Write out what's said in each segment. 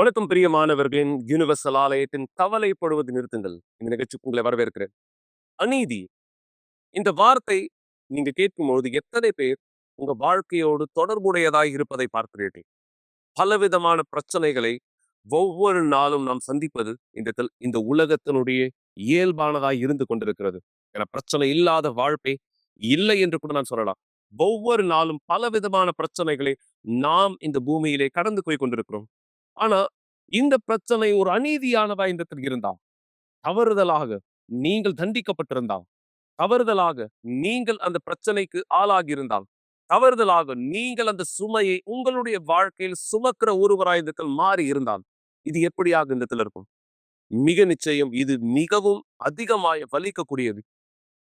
வணக்கம் பிரியமானவர்களின் யூனிவர்சல் ஆலயத்தின் கவலைப்படுவது நிறுத்துங்கள். இந்த நிகழ்ச்சிக்கு உங்களை வரவேற்கிறேன். அநீதி இந்த வார்த்தை நீங்க கேட்கும்போது எத்தனை பேர் உங்க வாழ்க்கையோடு தொடர்புடையதாய் இருப்பதை பார்க்கிறீர்கள்? பலவிதமான பிரச்சனைகளை ஒவ்வொரு நாளும் நாம் சந்திப்பது இந்த உலகத்தினுடைய இயல்பானதாய் இருந்து கொண்டிருக்கிறது. என பிரச்சனை இல்லாத வாழ்க்கை இல்லை என்று கூட நான் சொல்லலாம். ஒவ்வொரு நாளும் பலவிதமான பிரச்சனைகளை நாம் இந்த பூமியிலே கடந்து போய் கொண்டிருக்கிறோம். ஆனா இந்த பிரச்சனை ஒரு அநீதியானதா இந்த இடத்தில் இருந்தால், தவறுதலாக நீங்கள் தண்டிக்கப்பட்டிருந்தால், தவறுதலாக நீங்கள் அந்த பிரச்சனைக்கு ஆளாகி இருந்தால், தவறுதலாக நீங்கள் அந்த சுமையை உங்களுடைய வாழ்க்கையில் சுமக்கிற ஒருவராய் இந்த இடத்தில் மாறி இருந்தால், இது எப்படியாக இந்த இடத்துல இருக்கும்? மிக நிச்சயம் இது மிகவும் அதிகமாய் வலிக்கக்கூடியது.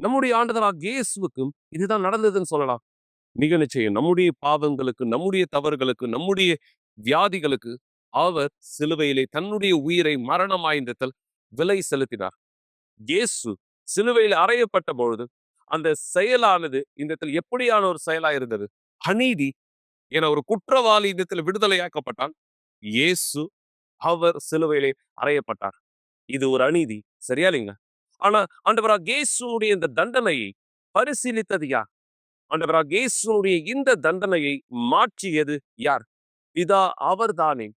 நம்முடைய ஆண்டவராகிய இயேசுவுக்கும் இதுதான் நடந்ததுன்னு சொல்லலாம். மிக நிச்சயம் நம்முடைய பாவங்களுக்கு, நம்முடைய தவறுகளுக்கு, நம்முடைய வியாதிகளுக்கு அவர் சிலுவையிலே தன்னுடைய உயிரை மரணமாய்ந்ததில் விலை செலுத்தினார். இயேசு சிலுவையில் அறையப்பட்ட பொழுது அந்த செயலானது இந்த எப்படியான ஒரு செயலா இருந்தது? அநீதி என ஒரு குற்றவாளி இந்த விடுதலையாக்கப்பட்டான். இயேசு அவர் சிலுவையிலே அறையப்பட்டார். இது ஒரு அநீதி, சரியா இல்லைங்க? ஆனா ஆண்டவராக இயேசுடைய இந்த தண்டனையை பரிசீலித்தது யார்? ஆண்டவராக இயேசுடைய இந்த தண்டனையை மாற்றியது யார்? பிதா அவர்தானே.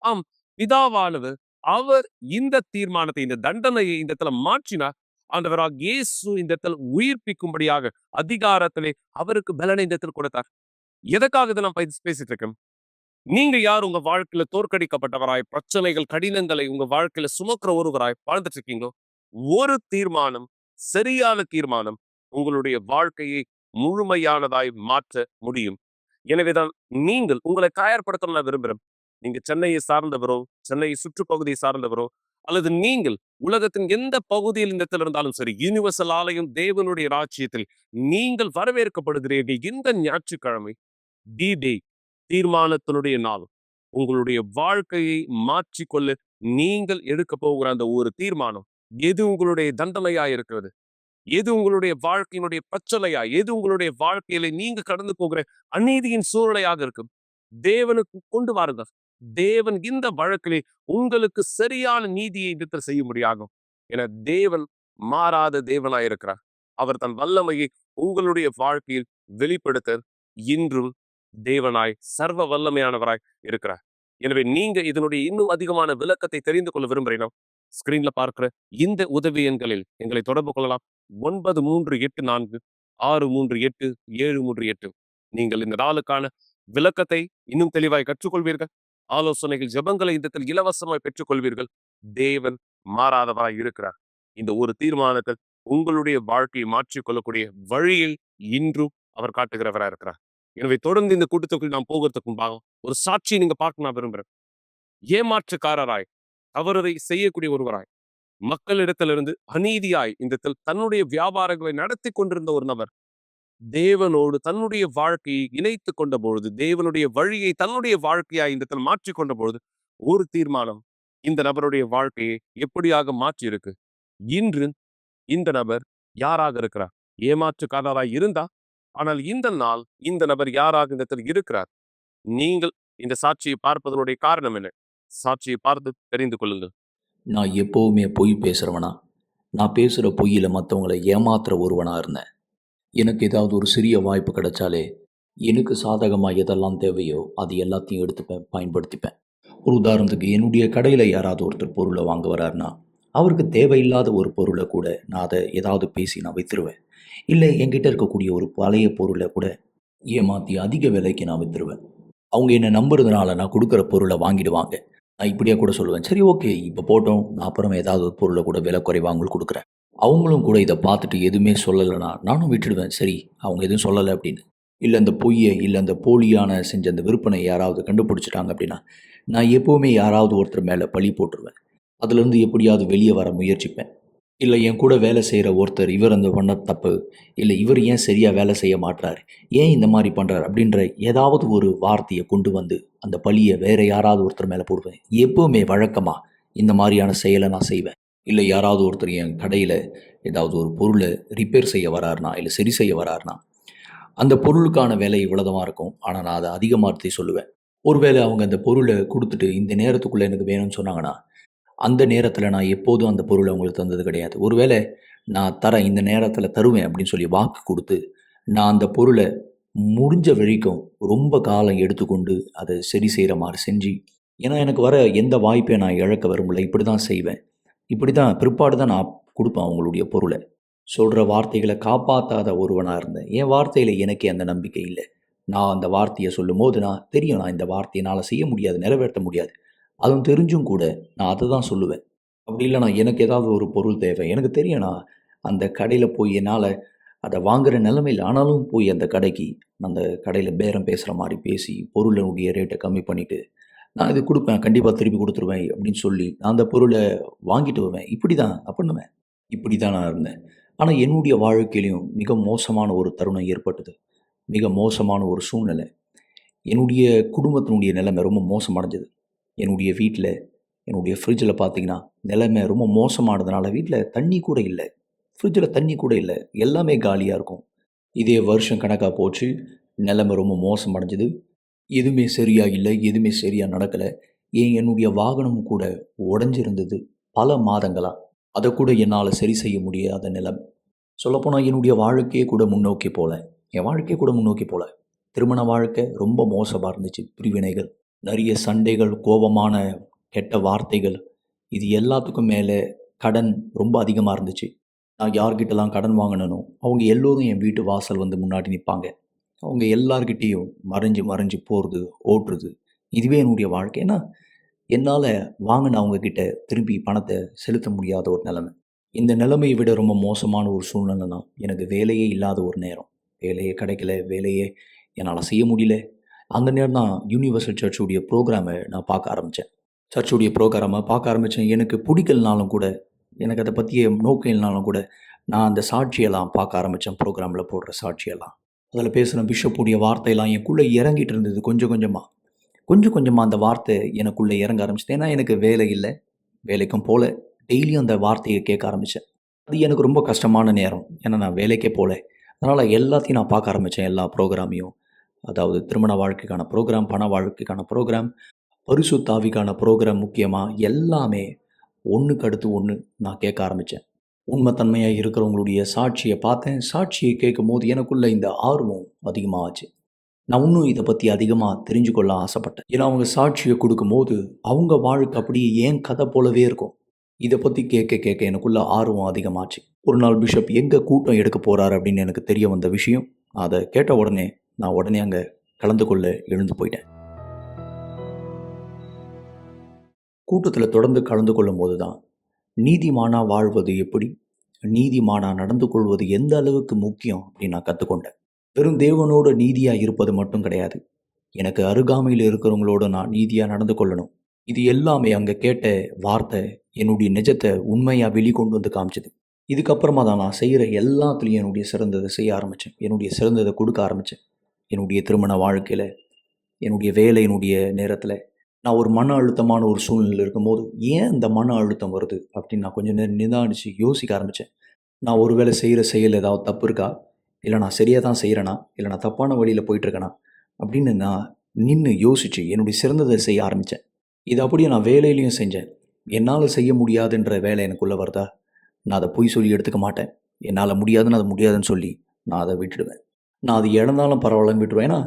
ஆம், பிதாவானவர் அவர் இந்த தீர்மானத்தை, இந்த தண்டனையை இந்த இடத்துல மாற்றினார். ஆண்டவராக இயேசு இந்த இடத்துல உயிர்ப்பிக்கும்படியாக அதிகாரத்திலே அவருக்கு பலனை இந்த இடத்துல கொடுத்தார். எதற்காக இதை நான் பேசிட்டு இருக்கேன்? நீங்க யார் உங்க வாழ்க்கையில தோற்கடிக்கப்பட்டவராய், பிரச்சனைகள், கடினங்களை உங்க வாழ்க்கையில சுமக்கிற ஒருவராய் வாழ்ந்துட்டு இருக்கீங்களோ, ஒரு தீர்மானம், சரியான தீர்மானம் உங்களுடைய வாழ்க்கையை முழுமையானதாய் மாற்ற முடியும். எனவேதான் நீங்கள் உங்களை தயார்படுத்த நான் விரும்புகிறேன். நீங்க சென்னையை சார்ந்தவரோ, சென்னை சுற்றுப்பகுதியை சார்ந்தவரோ, அல்லது நீங்கள் உலகத்தின் எந்த பகுதியில் இந்த இடத்தில் இருந்தாலும் சரி, யூனிவர்சல் ஆலயம் தேவனுடைய ராஜ்யத்தில் நீங்கள் வரவேற்கப்படுகிறீர்கள். இந்த ஞாயிற்றுக்கிழமை டி டே, தீர்மானத்தினுடைய நாள். உங்களுடைய வாழ்க்கையை மாற்றிக்கொள்ள நீங்கள் எடுக்க போகிற அந்த ஒரு தீர்மானம், எது உங்களுடைய தண்டனையா இருக்கிறது, எது உங்களுடைய வாழ்க்கையினுடைய பிரச்சனையா, எது உங்களுடைய வாழ்க்கையில நீங்க கடந்து போகிற அநீதியின் சூழ்நிலையாக இருக்கும், தேவனுக்கு கொண்டு வாருங்கள். தேவன் இந்த வழக்கிலே உங்களுக்கு சரியான நீதியை நிறுத்தம் செய்ய முடியாகும். என தேவன் மாறாத தேவனாயிருக்கிறார். அவர் தன் வல்லமையை உங்களுடைய வாழ்க்கையில் வெளிப்படுத்த இன்றும் தேவனாய் சர்வ வல்லமையானவராய் இருக்கிறார். எனவே நீங்க இதனுடைய இன்னும் அதிகமான விளக்கத்தை தெரிந்து கொள்ள விரும்புகிறீங்க, ஸ்கிரீன்ல பார்க்கிற இந்த உதவி எண்களில் எங்களை தொடர்பு கொள்ளலாம். 9384638738. நீங்கள் இந்த நாளுக்கான விளக்கத்தை இன்னும் தெளிவாய் கற்றுக்கொள்வீர்கள். ஆலோசனைகள், ஜெபங்களை இந்த இலவசமாய் பெற்றுக்கொள்வீர்கள். தேவன் மாறாதவராய் இருக்கிறார். இந்த ஒரு தீர்மானத்தில் உங்களுடைய வாழ்க்கையை மாற்றிக்கொள்ளக்கூடிய வழியில் இன்றும் அவர் காட்டுகிறவராய் இருக்கிறார். எனவே தொடர்ந்து இந்த கூட்டத்துக்குள் நாம் போகிறதுக்கு முன்பாக ஒரு சாட்சியை நீங்க பார்க்க நான் விரும்புகிறேன். ஏமாற்றுக்காரராய், தவறுதை செய்யக்கூடிய ஒருவராய், மக்களிடத்திலிருந்து அநீதியாய் இந்த தன்னுடைய வியாபாரங்களை நடத்தி கொண்டிருந்த ஒரு நபர் தேவனோடு தன்னுடைய வாழ்க்கையை இணைத்து கொண்ட பொழுது, தேவனுடைய வழியை தன்னுடைய வாழ்க்கையாய் இந்த மாற்றிக்கொண்ட பொழுது, ஒரு தீர்மானம் இந்த நபருடைய வாழ்க்கையை எப்படியாக மாற்றி இருக்கு. இன்று இந்த நபர் யாராக இருக்கிறார்? ஏமாற்றுக்காரராய் இருந்தா, ஆனால் இந்த நாள் இந்த நபர் யாராக இந்த இருக்கிறார்? நீங்கள் இந்த சாட்சியை பார்ப்பதனுடைய காரணம் என்ன? சாட்சியை பார்த்து தெரிந்து கொள்ளுங்கள். நான் எப்போவுமே பொய் பேசுகிறவனா, நான் பேசுகிற பொய்யில் மற்றவங்களை ஏமாத்துற ஒருவனாக இருந்தேன். எனக்கு ஏதாவது ஒரு சிறிய வாய்ப்பு கிடைச்சாலே எனக்கு சாதகமாக எதெல்லாம் தேவையோ அது எல்லாத்தையும் எடுத்துப்பேன், பயன்படுத்திப்பேன். ஒரு உதாரணத்துக்கு, என்னுடைய கடையில் யாராவது ஒருத்தர் பொருளை வாங்க வராருன்னா, அவருக்கு தேவையில்லாத ஒரு பொருளை கூட நான் அதை ஏதாவது பேசி நான் விற்றுருவேன். இல்லை, என்கிட்ட இருக்கக்கூடிய ஒரு பழைய பொருளை கூட ஏமாற்றி அதிக விலைக்கு நான் விற்றுருவேன். அவங்க என்னை நம்புறதுனால நான் கொடுக்குற பொருளை வாங்கிடுவாங்க. நான் இப்படியே கூட சொல்லுவேன், சரி ஓகே இப்போ போட்டோம், நான் அப்புறம் ஏதாவது ஒரு பொருளை கூட விலை குறைவாக அவங்களுக்கு கொடுக்குறேன். அவங்களும் கூட இதை பார்த்துட்டு எதுவுமே சொல்லலைன்னா நானும் விட்டுடுவேன், சரி அவங்க எதுவும் சொல்லலை அப்படின்னு. இல்லை அந்த பொய்யை, இல்லை அந்த போலியான செஞ்ச அந்த விற்பனை யாராவது கண்டுபிடிச்சிட்டாங்க அப்படின்னா, நான் எப்போவுமே யாராவது ஒருத்தர் மேலே பழி போட்டுருவேன். அதுலேருந்து எப்படியாவது வெளியே வர முயற்சிப்பேன். இல்லை, என் கூட வேலை செய்கிற ஒருத்தர் இவர் அந்த பண்ண தப்பு, இல்லை இவர் ஏன் சரியாக வேலை செய்ய மாட்டுறாரு, ஏன் இந்த மாதிரி பண்ணுறாரு அப்படின்ற ஏதாவது ஒரு வார்த்தையை கொண்டு வந்து அந்த பழியை வேறு யாராவது ஒருத்தர் மேலே போடுவேன். எப்போவுமே வழக்கமாக இந்த மாதிரியான செயலை நான் செய்வேன். இல்லை, யாராவது ஒருத்தர் என் கடையில் ஏதாவது ஒரு பொருளை ரிப்பேர் செய்ய வராருனா, இல்லை சரி செய்ய வராருனா, அந்த பொருளுக்கான விலை இவ்வளோதான் இருக்கும், ஆனால் நான் அதை அதிகமாகத்தே சொல்லுவேன். ஒருவேளை அவங்க அந்த பொருளை கொடுத்துட்டு இந்த நேரத்துக்குள்ளே எனக்கு வேணும்னு சொன்னாங்கன்னா, அந்த நேரத்தில் நான் எப்போதும் அந்த பொருளை அவங்களுக்கு தந்தது கிடையாது. ஒருவேளை நான் தரேன், இந்த நேரத்தில் தருவேன் அப்படின்னு சொல்லி வாக்கு கொடுத்து, நான் அந்த பொருளை முடிஞ்ச வரைக்கும் ரொம்ப காலம் எடுத்துக்கொண்டு அதை சரி செய்கிற மாதிரி செஞ்சு, ஏன்னா எனக்கு வர எந்த வாய்ப்பையும் நான் இழக்க விரும்பல. இப்படி தான் செய்வேன். இப்படி தான் பிற்பாடு தான் நான் கொடுப்பேன் அவங்களுடைய பொருளை. சொல்கிற வார்த்தைகளை காப்பாற்றாத ஒருவனாக இருந்தேன். என் வார்த்தையில் எனக்கே அந்த நம்பிக்கை இல்லை. நான் அந்த வார்த்தையை சொல்லும்போது நான் தெரியும், நான் இந்த வார்த்தையை என்னால் செய்ய முடியாது, நிறைவேற்ற முடியாது. அதுவும் தெரிஞ்சும் கூட நான் அதை தான் சொல்லுவேன். அப்படி இல்லைனா எனக்கு ஏதாவது ஒரு பொருள் தேவை. எனக்கு தெரியும் நான் அந்த கடையில் போய் என்னால் அதை வாங்குகிற நிலைமையில், ஆனாலும் போய் அந்த கடைக்கு அந்த கடையில் பேரம் பேசுகிற மாதிரி பேசி பொருளினுடைய ரேட்டை கம்மி பண்ணிவிட்டு, நான் இது கொடுப்பேன், கண்டிப்பாக திருப்பி கொடுத்துருவேன் அப்படின்னு சொல்லி நான் அந்த பொருளை வாங்கிட்டு வருவேன். இப்படி தான் நான் பண்ணுவேன். இப்படி தான் நான் இருந்தேன். ஆனால் என்னுடைய வாழ்க்கையிலையும் மிக மோசமான ஒரு தருணம் ஏற்பட்டது. மிக மோசமான ஒரு சூழ்நிலை. என்னுடைய குடும்பத்தினுடைய நிலைமை ரொம்ப மோசமடைஞ்சது. என்னுடைய வீட்டில், என்னுடைய ஃப்ரிட்ஜில் பார்த்தீங்கன்னா, நிலைமை ரொம்ப மோசமானதுனால வீட்டில் தண்ணி கூட இல்லை. ஃப்ரிட்ஜில் தண்ணி கூட இல்லை. எல்லாமே காலியாக இருக்கும். இதே வருஷம் கணக்காக போச்சு. நிலைமை ரொம்ப மோசமடைஞ்சது. எதுவுமே சரியா இல்லை. எதுவுமே சரியா நடக்கலை. என்னுடைய வாகனம் கூட உடைஞ்சிருந்தது பல மாதங்களா. அதை கூட என்னால் சரி செய்ய முடியாத நிலைமை. சொல்லப்போனால் என்னுடைய வாழ்க்கையே கூட முன்னோக்கி போகல. என் வாழ்க்கையே கூட முன்னோக்கி போகல. திருமண வாழ்க்கை ரொம்ப மோசமாக இருந்துச்சு. பிரிவினைகள், நிறைய சண்டைகள், கோபமான கெட்ட வார்த்தைகள், இது எல்லாத்துக்கும் மேலே கடன் ரொம்ப அதிகமாக இருந்துச்சு. நான் யார்கிட்டலாம் கடன் வாங்கினனோ அவங்க எல்லோரும் என் வீட்டு வாசல் வந்து முன்னாடி நிற்பாங்க. அவங்க எல்லார்கிட்டேயும் மறைஞ்சு மறைஞ்சு போகிறது, ஓட்டுறது, இதுவே என்னுடைய வாழ்க்கை. ஏன்னா என்னால் வாங்கின அவங்கக்கிட்ட திருப்பி பணத்தை செலுத்த முடியாத ஒரு நிலைமை. இந்த நிலைமையை விட ரொம்ப மோசமான ஒரு சூழ்நிலைனா, எனக்கு வேலையே இல்லாத ஒரு நேரம். வேலையே கிடைக்கல, வேலையே என்னால் செய்ய முடியல. அந்த நேரம் தான் யூனிவர்சல் சர்ச்சுடைய ப்ரோக்ராமை நான் பார்க்க ஆரம்பித்தேன். சர்ச்சுடைய ப்ரோக்ராமை பார்க்க ஆரம்பித்தேன். எனக்கு பிடிக்கலனாலும் கூட, எனக்கு அதை பற்றிய நோக்கம் இல்லைனாலும் கூட, நான் அந்த சாட்சியெல்லாம் பார்க்க ஆரம்பித்தேன். ப்ரோக்ராமில் போடுற சாட்சியெல்லாம், அதில் பேசுகிற பிஷப்புடைய வார்த்தையெல்லாம் எனக்குள்ளே இறங்கிட்டு இருந்தது. கொஞ்சம் கொஞ்சமாக கொஞ்சம் கொஞ்சமாக அந்த வார்த்தை எனக்குள்ளே இறங்க ஆரம்பிச்சது. ஏன்னா எனக்கு வேலை இல்லை, வேலைக்கும் போகல. டெய்லியும் அந்த வார்த்தையை கேட்க ஆரம்பித்தேன். அது எனக்கு ரொம்ப கஷ்டமான நேரம். ஏன்னா நான் வேலைக்கே போகல. அதனால் எல்லாத்தையும் நான் பார்க்க ஆரம்பித்தேன். எல்லா ப்ரோக்ராமையும். அதாவது திருமண வாழ்க்கைக்கான ப்ரோக்ராம், பண வாழ்க்கைக்கான ப்ரோக்ராம், பரிசுத்த ஆவிக்கான ப்ரோக்ராம், முக்கியமாக எல்லாமே ஒன்றுக்கு அடுத்து ஒன்று நான் கேட்க ஆரம்பித்தேன். உண்மைத்தன்மையாக இருக்கிறவங்களுடைய சாட்சியை பார்த்தேன். சாட்சியை கேட்கும்போது எனக்குள்ள இந்த ஆர்வம் அதிகமாகச்சு. நான் இன்னும் இதை பற்றி அதிகமாக தெரிஞ்சுக்கொள்ள ஆசைப்பட்டேன். ஏன்னா அவங்க சாட்சியை கொடுக்கும்போது அவங்க வாழ்க்கை அப்படியே ஏன் கதை போலவே இருக்கும். இதை பற்றி கேட்க கேட்க எனக்குள்ள ஆர்வம் அதிகமாச்சு. ஒரு நாள் பிஷப் எங்கே கூட்டம் எடுக்க போகிறாரு அப்படின்னு எனக்கு தெரிய வந்த விஷயம். அதை கேட்ட உடனே நான் உடனே அங்கே கலந்து கொள்ள எழுந்து போயிட்டேன். கூட்டத்தில் தொடர்ந்து கலந்து கொள்ளும் போது தான் நீதிமானா வாழ்வது எப்படி, நீதிமானா நடந்து கொள்வது எந்த அளவுக்கு முக்கியம் அப்படின்னு நான் கற்றுக்கொண்டேன். வெறும் தேவனோட நீதியாக இருப்பது மட்டும் கிடையாது, எனக்கு அருகாமையில் இருக்கிறவங்களோட நான் நீதியாக நடந்து கொள்ளணும். இது எல்லாமே அங்கே கேட்ட வார்த்தை என்னுடைய நிஜத்தை உண்மையாக வெளிக்கொண்டு வந்து காமிச்சது. இதுக்கப்புறமா தான் நான் செய்கிற எல்லாத்துலேயும் என்னுடைய சிறந்ததை செய்ய ஆரம்பித்தேன். என்னுடைய சிறந்ததை கொடுக்க ஆரம்பித்தேன். என்னுடைய திருமண வாழ்க்கையில், என்னுடைய வேலையினுடைய நேரத்தில், நான் ஒரு மன அழுத்தமான ஒரு சூழ்நிலையில் இருக்கும்போது ஏன் இந்த மன அழுத்தம் வருது அப்படின்னு நான் கொஞ்சம் நேரம் நிதானித்து யோசிக்க ஆரம்பித்தேன். நான் ஒரு வேளை செய்கிற செயல் ஏதாவது தப்பு இருக்கா, இல்லை நான் சரியாக தான் செய்கிறேனா, இல்லை நான் தப்பான வழியில் போயிட்டுருக்கேனா அப்படின்னு நான் நின்று யோசித்து என்னுடைய சிறந்ததை செய்ய ஆரம்பித்தேன். இது அப்படியே நான் வேலையிலையும் செஞ்சேன். என்னால் செய்ய முடியாதுன்ற வேலை எனக்குள்ளே வருதா, நான் அதை பொய் சொல்லி எடுத்துக்க மாட்டேன். என்னால் முடியாதுன்னு அது முடியாதுன்னு சொல்லி நான் அதை விட்டுடுவேன். நான் அது இழந்தாலும் பரவாயில்லன்னு விட்டுருவேன். ஏன்னா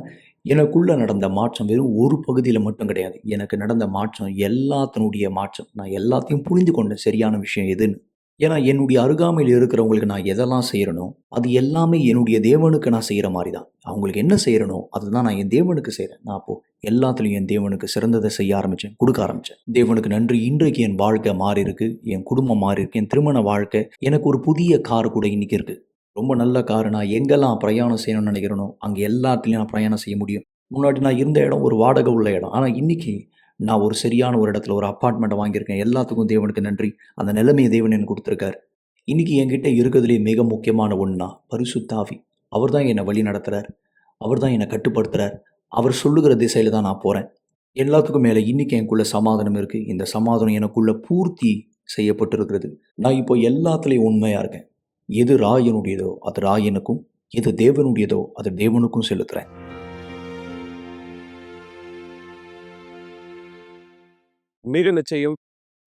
எனக்குள்ளே நடந்த மாற்றம் வெறும் ஒரு பகுதியில் மட்டும் கிடையாது. எனக்கு நடந்த மாற்றம் எல்லாத்தினுடைய மாற்றம். நான் எல்லாத்தையும் புரிந்து கொண்டேன் சரியான விஷயம் எதுன்னு. ஏன்னா என்னுடைய அருகாமையில் இருக்கிறவங்களுக்கு நான் எதெல்லாம் செய்கிறனோ அது எல்லாமே என்னுடைய தேவனுக்கு நான் செய்கிற மாதிரி தான். அவங்களுக்கு என்ன செய்கிறனோ அதுதான் நான் என் தேவனுக்கு செய்கிறேன். நான் அப்போது எல்லாத்துலேயும் என் தேவனுக்கு சிறந்ததை செய்ய ஆரம்பித்தேன், கொடுக்க ஆரம்பித்தேன். தேவனுக்கு நன்றி, இன்றைக்கு என் வாழ்க்கை மாறி இருக்குது, என் குடும்பம் மாறி இருக்குது, என் திருமண வாழ்க்கை, எனக்கு ஒரு புதிய கார் கூட இன்றைக்கி இருக்குது. ரொம்ப நல்ல கார். நான் எங்கெல்லாம் பிரயாணம் செய்யணும்னு நினைக்கிறேனோ அங்கே எல்லாத்துலேயும் நான் பிரயாணம் செய்ய முடியும். முன்னாடி நான் இருந்த இடம் ஒரு வாடகை உள்ள இடம். ஆனால் இன்றைக்கி நான் ஒரு சரியான ஒரு இடத்துல ஒரு அப்பார்ட்மெண்ட்டை வாங்கியிருக்கேன். எல்லாத்துக்கும் தேவனுக்கு நன்றி. அந்த நிலைமையை தேவன் எனக்கு கொடுத்துருக்காரு. இன்றைக்கி என்கிட்ட இருக்கிறதுலே மிக முக்கியமான ஒன்றுனா பரிசுத்த ஆவி. அவர் தான் என்னை வழி நடத்துகிறார். அவர் தான் என்னை கட்டுப்படுத்துகிறார். அவர் சொல்லுகிற திசையில் தான் நான் போகிறேன். எல்லாத்துக்கும் மேலே இன்றைக்கி எனக்குள்ள சமாதானம் இருக்குது. இந்த சமாதானம் எனக்குள்ள பூர்த்தி செய்யப்பட்டிருக்கிறது. நான் இப்போ எல்லாத்துலேயும் உண்மையாக இருக்கேன். எது ராயனுடையதோ அது ராயனுக்கும், எது தேவனுடையதோ அது தேவனுக்கும் செலுத்துகிறேன். மிக நிச்சயம்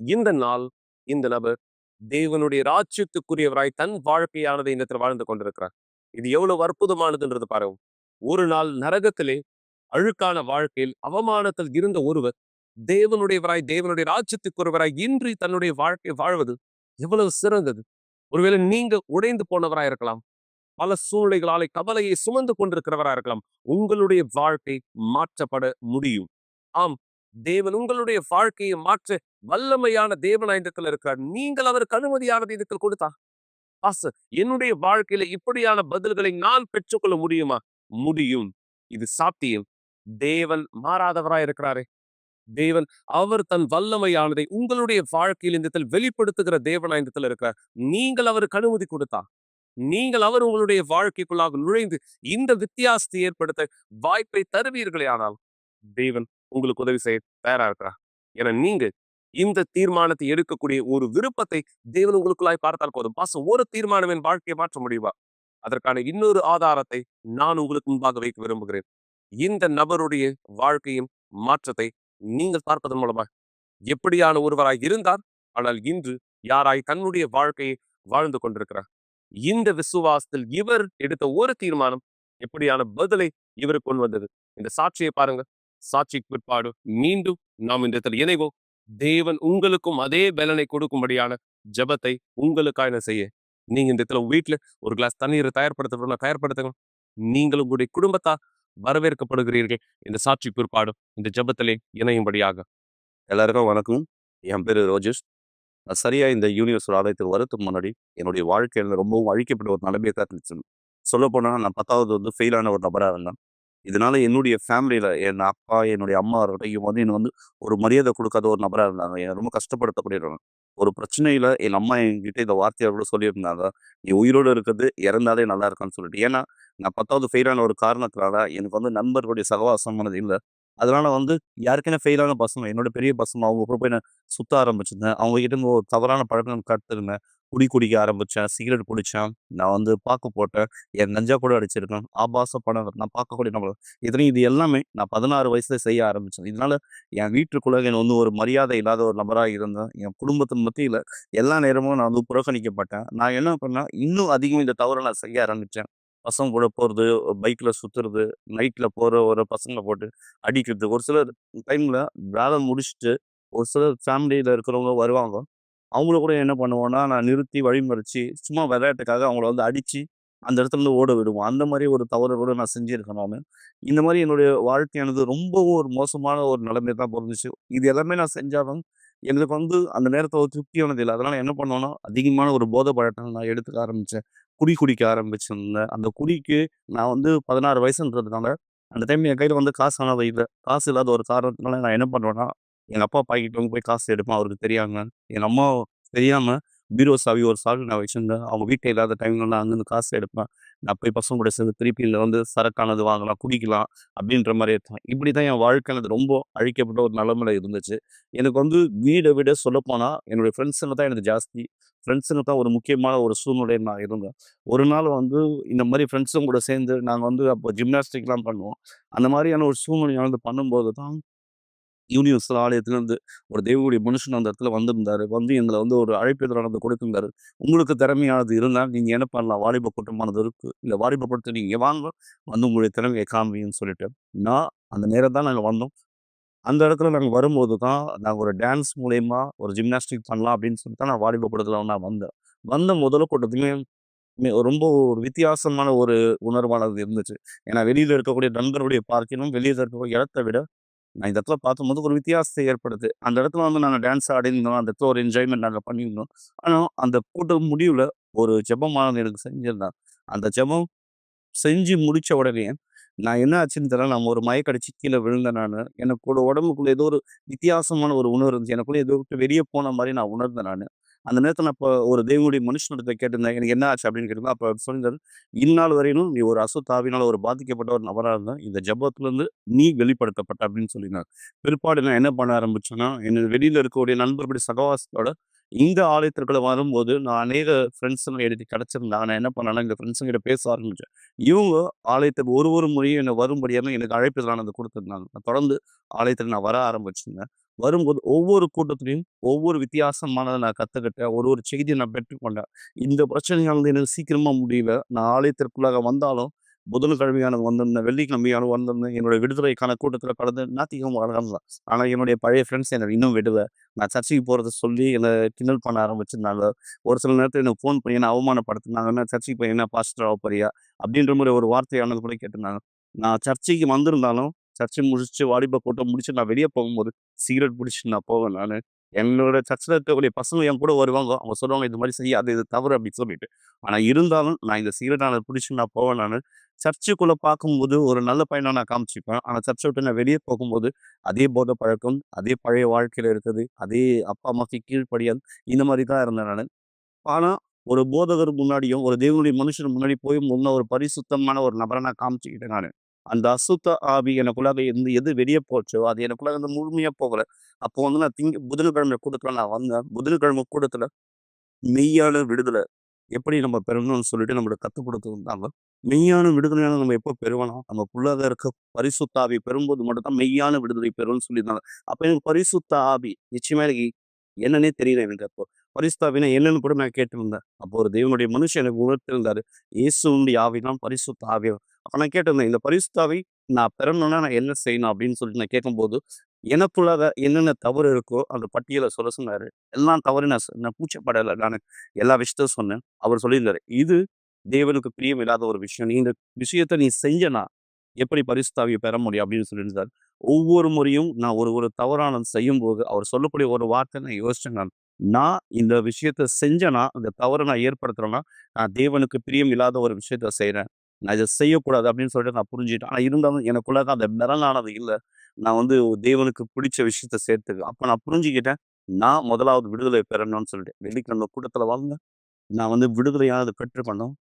இந்த நாள், இந்த நபர் தேவனுடைய ராஜ்யத்துக்குரியவராய் தன் வாழ்க்கையானதை இந்த இடத்துல வாழ்ந்து கொண்டிருக்கிறார். இது எவ்வளவு அற்புதமானதுன்றது பாருங்க. ஒரு நாள் நரகத்திலே அழுக்கான வாழ்க்கையில் அவமானத்தில் இருந்த ஒருவர் தேவனுடையவராய், தேவனுடைய ராஜ்யத்துக்குரியவராய் இன்று தன்னுடைய வாழ்க்கை வாழ்வது எவ்வளவு சிறந்தது. ஒருவேளை நீங்க உடைந்து போனவராய் இருக்கலாம். பல சூழ்நிலைகளாலே கவலையை சுமந்து கொண்டிருக்கிறவராய் இருக்கலாம். உங்களுடைய வாழ்க்கை மாற்றப்பட முடியும். ஆம், தேவன் உங்களுடைய வாழ்க்கையை மாற்ற வல்லமையான தேவனாய் இந்த இடத்துல இருக்கிறார். நீங்கள் அவருக்கு அனுமதியானதை இந்த இடத்துல கொடுத்தா, பாஸ்டர், என்னுடைய வாழ்க்கையில இப்படியான பதில்களை நான் பெற்றுக்கொள்ள முடியுமா? முடியும். இது சாத்தியம். தேவன் மாறாதவராய் இருக்கிறாரே. தேவன் அவர் தன் வல்லமையானதை உங்களுடைய வாழ்க்கையில் இந்த இடத்தில் வெளிப்படுத்துகிற தேவனாய் இந்த இடத்துல இருக்கிறார். நீங்கள் அவருக்கு அனுமதி கொடுத்தா, நீங்கள் அவர் உங்களுடைய வாழ்க்கைக்குள்ளாக நுழைந்து இந்த வித்தியாசத்தை ஏற்படுத்த வாய்ப்பை தருவீர்களே, ஆனால் தேவன் உங்களுக்கு உதவி செய்ய தயாரா இருக்கிறார். என நீங்க இந்த தீர்மானத்தை எடுக்கக்கூடிய ஒரு விருப்பத்தை தேவன் உங்களுக்குள்ளாய் பார்த்தால் போதும். ஒரு தீர்மானம் என் வாழ்க்கையை மாற்ற முடியுமா? அதற்கான இன்னொரு ஆதாரத்தை நான் உங்களுக்கு முன்பாக வைக்க விரும்புகிறேன். இந்த நபருடைய வாழ்க்கையின் மாற்றத்தை நீங்கள் பார்ப்பதன் மூலமா எப்படியான ஒருவராய் இருந்தார், ஆனால் இன்று யாராய் தன்னுடைய வாழ்க்கையை வாழ்ந்து கொண்டிருக்கிறார். இந்த விசுவாசத்தில் இவர் எடுத்த ஒரு தீர்மானம் எப்படியான பதிலை இவருக்கு கொண்டு வந்தது. இந்த சாட்சியை பாருங்க. சாட்சிக்கு பிற்பாடு மீண்டும் நாம் இந்த இடத்துல இணைவோம். தேவன் உங்களுக்கும் அதே பலனை கொடுக்கும்படியான ஜெபத்தை உங்களுக்காக நான் செய்ய, நீங்க இந்த இடத்துல வீட்டுல ஒரு கிளாஸ் தண்ணீரை தயார்படுத்துங்க. நீங்கள் உங்களுடைய குடும்பத்தார் வரவேற்கப்படுகிறீர்கள். இந்த சாட்சி பிற்பாடு இந்த ஜெபத்திலே இணையும்படியாக. எல்லாருக்கும் வணக்கம். என் பேரு ரோஜேஷ். நான் சரியா இந்த யூனிவர்சல் ஆலயத்துக்கு வரதுக்கு முன்னாடி என்னுடைய வாழ்க்கையில ரொம்பவும் அழிக்கப்பட்ட ஒரு நிலைமையை தான் இருந்துச்சு. சொல்லப்போனா நான் 10வது வந்து ஃபெயிலான ஒரு நபரா இருந்தேன். இதனால என்னுடைய ஃபேமிலியில என் அப்பா, என்னுடைய அம்மா இருக்கட்டும், இவங்க வந்து என்ன வந்து ஒரு மரியாதை கொடுக்காத ஒரு நபரா இருந்தாங்க. என்னை ரொம்ப கஷ்டப்படுத்தக்கூடியவங்க. ஒரு பிரச்சனையில என் அம்மா என்கிட்ட இந்த வார்த்தையை கூட சொல்லியிருந்தாங்க. "நீ உயிரோடு இருக்கிறது இறந்தாலே நல்லா இருக்கான்னு" சொல்லிட்டு. ஏன்னா, நான் 10வது ஃபெயிலான ஒரு காரணத்தினால எனக்கு வந்து நண்பர்களுடைய சகவாசமானது இல்ல. அதனால வந்து யாருக்குன்னா ஃபெயிலான பசங்க, என்னோட பெரிய பசங்க அவங்க கூட போய் நான் சுத்த ஆரம்பிச்சிருந்தேன். அவங்க கிட்ட இருந்து ஒரு தவறான பழக்கம் கத்துருந்தேன். குடிக்க ஆரம்பிச்சேன், சிகரெட் குடிச்சேன், நான் வந்து பாக்கு போட்டேன், என் கஞ்சா கூட அடிச்சிருக்கேன், ஆபாச படம் நான் பார்க்கக்கூடிய நபர். இத்தனையும் இது எல்லாமே நான் 16 வயசுல செய்ய ஆரம்பிச்சேன். இதனால என் வீட்டுக்குள்ள என்ன வந்து ஒரு மரியாதை இல்லாத ஒரு நபரா இருந்தேன். என் குடும்பத்தின் மத்தியில எல்லா நேரமும் நான் வந்து புறக்கணிக்கப்பட்டேன். நான் என்ன பண்ணேன், இன்னும் அதிகம் இந்த தவற நான் செய்ய ஆரம்பிச்சேன். பசங்க கூட போறது, பைக்ல சுத்துறது, நைட்ல போற ஒரு பசங்கள போட்டு அடிக்கிறது. ஒரு சிலர் டைம்ல வேலை முடிச்சுட்டு ஒரு சிலர் ஃபேமிலியில இருக்கிறவங்க வருவாங்க. அவங்கள கூட என்ன பண்ணுவோம்னா, நான் நிறுத்தி வழிமறிச்சு, சும்மா விளையாட்டுக்காக அவங்கள வந்து அடிச்சு, அந்த இடத்துலருந்து ஓட விடுவோம். அந்த மாரி ஒரு தவறு கூட நான் செஞ்சிருக்கேன் நானு. இந்த மாரி என்னுடைய வாழ்க்கையானது ரொம்பவும் ஒரு மோசமான ஒரு நிலைமைய தான் பொறந்துச்சு. இது எல்லாமே நான் செஞ்சாலும், எங்களுக்கு வந்து அந்த நேரத்துல ஒரு திருப்தியானது இல்ல. அதனால என்ன பண்ணோம்னா, அதிகமான ஒரு போதை பழக்கங்கள் நான் எடுத்துக்க ஆரம்பிச்சேன். குடிக்க ஆரம்பிச்சிருந்தேன். அந்த குடிக்கு நான் வந்து 16 வயசுன்றதுனால, அந்த டைம் என் கையில வந்து காசு ஆனது இல்ல. காசு இல்லாத ஒரு காரணத்தினால நான் என்ன பண்ணுவேன்னா, எங்க அப்பா பாக்கெட்ல வந்து போய் காசு எடுப்பேன் அவருக்கு தெரியாம. எங்க அம்மா தெரியாம பீரோ சாவி ஒரு சாவி நான் வச்சிருந்தேன். அவங்க வீட்ல இல்லாத டைம்ல நான் அங்கருந்து காசு எடுப்பேன். நான் போய் பசங்க கூட சேர்ந்து திருப்பி இதுல வந்து சரக்கானது வாங்கலாம், குடிக்கலாம் அப்படின்ற மாரி இருந்தேன். இப்படிதான் என் வாழ்க்கையானது ரொம்ப அழிக்கப்பட்ட ஒரு நிலைமையில இருந்துச்சு. எனக்கு வந்து வீட விட சொல்லப்போனா, என்னுடைய ஃப்ரெண்ட்ஸுங்க தான் எனக்கு ஜாஸ்தி. ஃப்ரெண்ட்ஸுங்க தான் ஒரு முக்கியமான ஒரு சூழ்நிலையில நான் இருந்தேன். ஒரு நாள் வந்து இந்த மாரி ஃப்ரெண்ட்ஸுங்க கூட சேர்ந்து நாங்க வந்து அப்போ ஜிம்னாஸ்டிக்லாம் பண்ணுவோம். அந்த மாரியான ஒரு சூழ்நிலையானது பண்ணும்போது தான் யூனிவர்சல் ஆலயத்திலிருந்து ஒரு தேவனுடைய மனுஷன் அந்த இடத்துல வந்திருந்தாரு. வந்து எங்கள வந்து ஒரு அழைப்பிதழ் வந்து கொடுத்திருந்தாரு. உங்களுக்கு திறமையானது இருந்தா நீங்க என்ன பண்ணலாம்? வாலிப கூட்டமானது இருக்கு. இல்ல வாலிபப்படுத்த நீங்க வாங்க. வந்து உங்களுடைய திறமைய காண்பிங்கன்னு சொல்லிட்டு. நான் அந்த நேரம் தான் நாங்க வந்தோம். அந்த இடத்துல நாங்க வரும்போது தான், நாங்க ஒரு டான்ஸ் மூலியமா ஒரு ஜிம்னாஸ்டிக் பண்ணலாம் அப்படின்னு சொல்லிட்டு தான் நான் வாலிப கூட்டத்துல நான் வந்தேன். வந்த முதல் கூட்டத்திலயுமே ரொம்ப ஒரு வித்தியாசமான ஒரு உணர்வானது இருந்துச்சு. ஏன்னா வெளியில இருக்கக்கூடிய நண்பர்களுடைய பார்க்கிலும், வெளியில இருக்கக்கூடிய இடத்த விட நான் இந்த இடத்துல பார்க்கும்போது ஒரு வித்தியாசத்தை ஏற்படுது. அந்த இடத்துல வந்து நாங்க டான்ஸ் ஆடியிருந்தோம். அந்த இடத்துல ஒரு என்ஜாய்மென்ட் நாங்க பண்ணியிருந்தோம். ஆனா, அந்த கூட்டம் முடிவுல ஒரு ஜெபமானது எனக்கு செஞ்சிருந்தாங்க. அந்த ஜெபம் செஞ்சு முடிச்ச உடனே, நான் என்ன ஆச்சுன்னு தெரியல. நான் ஒரு மயக்கம் அடிச்சு கீழ விழுந்தேன் நானு. எனக்கூட உடம்புக்குள்ள ஏதோ ஒரு வித்தியாசமான ஒரு உணர்வு இருந்துச்சு. எனக்குள்ள ஏதோ விட்டு வெளிய போன மாரி நான் உணர்ந்தேன் நானு. அந்த நேரத்துல நான் அப்ப ஒரு தேவனுடைய மனுஷனிடத்துல கேட்டிருந்தேன். "எனக்கு என்ன ஆச்சு?" அப்படின்னு கேட்டிருந்தேன். அப்ப அவர் சொல்லியிருந்தாரு, "இந்நாள் வரையிலும் நீ ஒரு அசுத்த ஆவியினால ஒரு பாதிக்கப்பட்ட ஒரு நபரா இருந்த. இந்த ஜெபத்திலிருந்து நீ வெளிப்படுத்தப்பட்ட" அப்படின்னு சொல்லியிருந்தாரு. பிற்பாடு நான் என்ன பண்ண ஆரம்பிச்சேன்னா, என்னோட வெளியில இருக்கக்கூடிய நண்பர்களுடைய சகவாசத்தோட இந்த ஆலயத்திற்குள்ள வரும்போது, நான் அநேக ஃப்ரெண்ட்ஸுங்க எனக்கு கிடைச்சிருந்தாங்க. நான் என்ன பண்ணேன்னா, இந்த ஃப்ரெண்ட்ஸுங்க கிட்ட பேச ஆரம்பிச்சேன். இவங்க ஆலயத்துக்கு ஒரு ஒரு முறையும் என்ன வரும்படியான எனக்கு அழைப்பிதழானது குடுத்திருந்தாங்க. நான் தொடர்ந்து ஆலயத்துக்கு நான் வர ஆரம்பிச்சிருந்தேன். வரும்போது ஒவ்வொரு கூட்டத்திலயும் ஒவ்வொரு வித்தியாசமானதை நான் கத்துக்கிட்டேன். ஒரு ஒரு செய்தியை நான் பெற்றுக்கொண்டேன். இந்த பிரச்சனையானது எனக்கு சீக்கிரமா முடியல. நான் ஆலயத்திற்குள்ளாக வந்தாலும் புதன்கிழமையானது வந்திருந்தேன், வெள்ளிக்கிழமையானது வந்திருந்தேன். என்னுடைய விடுதலைக்கான கூட்டத்தில கலந்து ஞாயிற்றுக்கிழமை வரலாம். ஆனா என்னுடைய பழைய ஃப்ரெண்ட்ஸ் என்ன இன்னும் விடல. நான் சர்ச்சுக்கு போறத சொல்லி என்ன கிண்டல் பண்ண ஆரம்பிச்சிருந்தாங்க. ஒரு சில நேரத்தில எனக்கு ஃபோன் பண்ணி என்ன அவமானப்படுத்துனாங்க. "என்ன சர்ச்சுக்கு போய் என்ன பாஸ்டர் ஆகப் போறியா?" அப்படின்ற மாரி ஒரு வார்த்தையானது கூட கேட்டிருந்தாங்க. நான் சர்ச்சுக்கு வந்திருந்தாலும், சர்ச்சை முடிச்சுட்டு வாலிப கூட்டம் முடிச்சு நான் வெளிய போகும்போது, சிகரெட் புடிச்சுட்டு நான் போவேன் நானு. என்னோட சர்ச்ல இருக்கக்கூடிய பசங்க என் கூட வருவாங்க. அவங்க சொல்லுவாங்க, "இது மாரி செய்யாத, இது தவறு" அப்படின்னு சொல்லிட்டு. ஆனா இருந்தாலும் நான் இந்த சிகரெட்டானத புடிச்சுட்டு நான் போவேன் நானு. சர்ச்சுக்குள்ள பார்க்கும்போது ஒரு நல்ல பையனா நான் காமிச்சுப்பேன். ஆனா சர்ச்ச விட்டு நான் வெளிய போகும்போது, அதே போதை பழக்கம், அதே பழைய வாழ்க்கையில இருக்குது. அதே அப்பா, அம்மாக்கு கீழ்ப்படியாது. இந்த மாரி தான் இருந்தேன் நானு. ஆனா, ஒரு போதகர் முன்னாடியும், ஒரு தேவனுடைய மனுஷன் முன்னாடி போய் முன்ன ஒரு பரிசுத்தமான ஒரு நபரா நான் காமிச்சுக்கிட்டேன் நானு. அந்த அசுத்த ஆவி எனக்குள்ளாக இருந்து எது வெளிய போச்சோ, அது எனக்குள்ளாக இருந்து முழுமையா போகல. அப்போ வந்து நான் புதன்கிழமை கூட்டத்துல நான் வந்தேன். புதன்கிழமை கூட்டத்துல மெய்யான விடுதலை எப்படி நம்ம பெறணும்னு சொல்லிட்டு நம்மளுக்கு கத்துக் குடுத்துருந்தாங்க. மெய்யான விடுதலையான நம்ம எப்போ பெறுவோம்னா, நமக்குள்ளாக இருக்க பரிசுத்த ஆவி பெறும்போது மட்டும் தான் மெய்யான விடுதலை பெறும்னு சொல்லியிருந்தாங்க. அப்ப எனக்கு பரிசுத்த ஆவி நிச்சயமா எனக்கு என்னன்னே தெரியல எனக்கு அப்போ. பரிசுத்த ஆவினா என்னன்னு கூட நான் கேட்டிருந்தேன். அப்போ ஒரு தேவனுடைய மனுஷன் எனக்கு உணர்த்திருந்தாரு. இயேசுவுடைய ஆவி தான் பரிசுத்த ஆவி. அப்ப நான் கேட்டிருந்தேன், இந்த பரிசுத்த ஆவி நான் பெறணும்னா நான் என்ன செய்யணும் அப்படின்னு சொல்லிட்டு நான் கேட்கும்போது, எனக்குள்ளாக என்னென்ன தவறு இருக்கோ அந்த பட்டியல சொல்ல சொன்னாரு. எல்லாம் தவறு நான் கூச்சப்படல. நானு எல்லா விஷயத்தையும் சொன்னேன். அவர் சொல்லியிருந்தாரு, "இது தேவனுக்கு பிரியமில்லாத ஒரு விஷயம். நீ இந்த விஷயத்த நீ செஞ்சனா, எப்படி பரிசுத்த ஆவிய பெற முடியும்?" அப்படின்னு சொல்லியிருந்தாரு. ஒவ்வொரு முறையும் நான் ஒரு ஒரு தவறானது செய்யும்போது, அவர் சொல்லக்கூடிய ஒரு வார்த்தை நான் யோசிச்சேன் நான். நான் இந்த விஷயத்த செஞ்சேன்னா, இந்த தவற நான் ஏற்படுத்துறேன்னா, நான் தேவனுக்கு பிரியம் இல்லாத ஒரு விஷயத்த செய்றேன். நான் இத செய்யக்கூடாது அப்படின்னு சொல்லிட்டு நான் புரிஞ்சுக்கிட்டேன். ஆனா இருந்தாலும் எனக்குள்ளாக அந்த பெறலானது இல்ல. நான் வந்து தேவனுக்கு பிடிச்ச விஷயத்த சேர்த்துக்க. அப்ப நான் புரிஞ்சுக்கிட்டேன். நான் முதலாவது விடுதலை பெறணும்னு சொல்லிட்டு. வெள்ளிக்கிழமை கூட்டத்துல வந்தேன். நான் வந்து விடுதலையானது பெற்றுக்கொண்டோம்.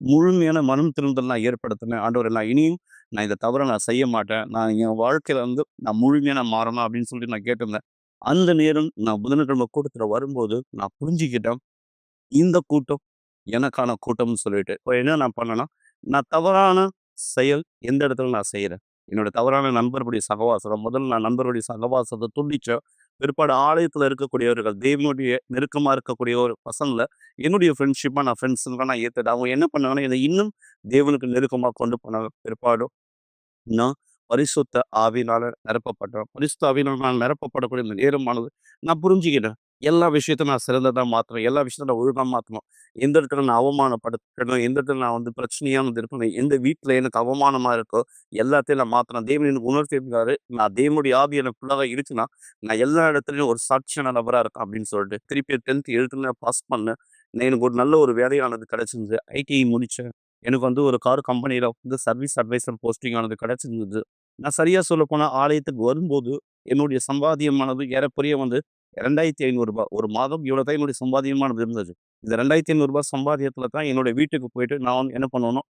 முழுமையான மனம் திருந்துதல் நான் ஏற்படுத்தினேன். ஆண்டவரே நான் இனியும் நான் இந்த தவற நான் செய்ய மாட்டேன். நான் என் வாழ்க்கையில வந்து நான் முழுமையா நான் மாறணும் அப்படின்னு சொல்லிட்டு நான் கேட்டிருந்தேன். அந்த நேரம் நான் புதன்கிழமை கூட்டத்துல வரும்போது நான் புரிஞ்சுக்கிட்டேன். இந்த கூட்டம் எனக்கான கூட்டம்னு சொல்லிட்டு. இப்ப என்ன நான் பண்ணேன்னா, நான் தவறான செயல் எந்த இடத்துல நான் செய்றேன். என்னோட தவறான நண்பர்களுடைய சகவாசம். முதல்ல நான் நண்பர்களுடைய சகவாசத்த துண்டிச்சேன். பிற்பாடு ஆலயத்துல இருக்கக்கூடியவர்கள், தேவனுடைய நெருக்கமா இருக்கக்கூடிய ஒரு பசங்கள என்னுடைய ஃப்ரெண்ட்ஷிப்பா நான் ஃப்ரெண்ட்ஸுங்களா நான் ஏத்துட்டேன். அவங்க என்ன பண்ணாங்கன்னா, என்னை இன்னும் தேவனுக்கு நெருக்கமா கொண்டு போனாங்க. பிற்பாடு நான் பரிசுத்த ஆவியினால நிரப்பப்பட்டேன். பரிசுத்த ஆவியினால நான் நிரப்பப்படக்கூடிய இந்த நேரமானது நான் புரிஞ்சுக்கிட்டேன். எல்லா விஷயத்தையும் நான் சிறந்ததா மாத்தணும். எல்லா விஷயத்தையும் நான் ஒழுங்கா மாத்தணும். எந்த இடத்துல நான் அவமானப்படுத்தணும், எந்த இடத்துல நான் வந்து பிரச்சனையானது இருக்கணும், எந்த வீட்ல எனக்கு அவமானமா இருக்கோ, எல்லாத்தையும் நான் மாத்தணும். தேவன் எனக்கு உணர்த்தியிருந்தாரு. நான் தேவனுடைய ஆவி எனக்குள்ளாக இருக்குன்னா, நான் எல்லா இடத்துலயும் ஒரு சாட்சியான நபரா இருக்கேன் அப்படின்னு சொல்லிட்டு. திருப்பி 10த் எழுத்துல பாஸ் பண்ணேன். எனக்கு ஒரு நல்ல ஒரு வேலையானது கிடைச்சிருந்தது. ஐடிஐ முடிச்சேன். எனக்கு வந்து ஒரு கார் கம்பெனியில வந்து சர்வீஸ் அட்வைசர் போஸ்டிங் ஆனது கிடைச்சிருந்தது. நான் சரியா சொல்லப்போனா ஆலயத்துக்கு வரும்போது, என்னுடைய சம்பாத்தியமானது ஏறக்குறைய வந்து ரூ. 2,500 ஒரு மாதம் இவ்வளோ தான் என்னுடைய சம்பாத்தியமானது இருந்தது. இந்த ரூ. 2,500 சம்பாத்தியத்தில தான் என்னுடைய வீட்டுக்கு போயிட்டு நான் வந்து என்ன பண்ணுவேன்னா,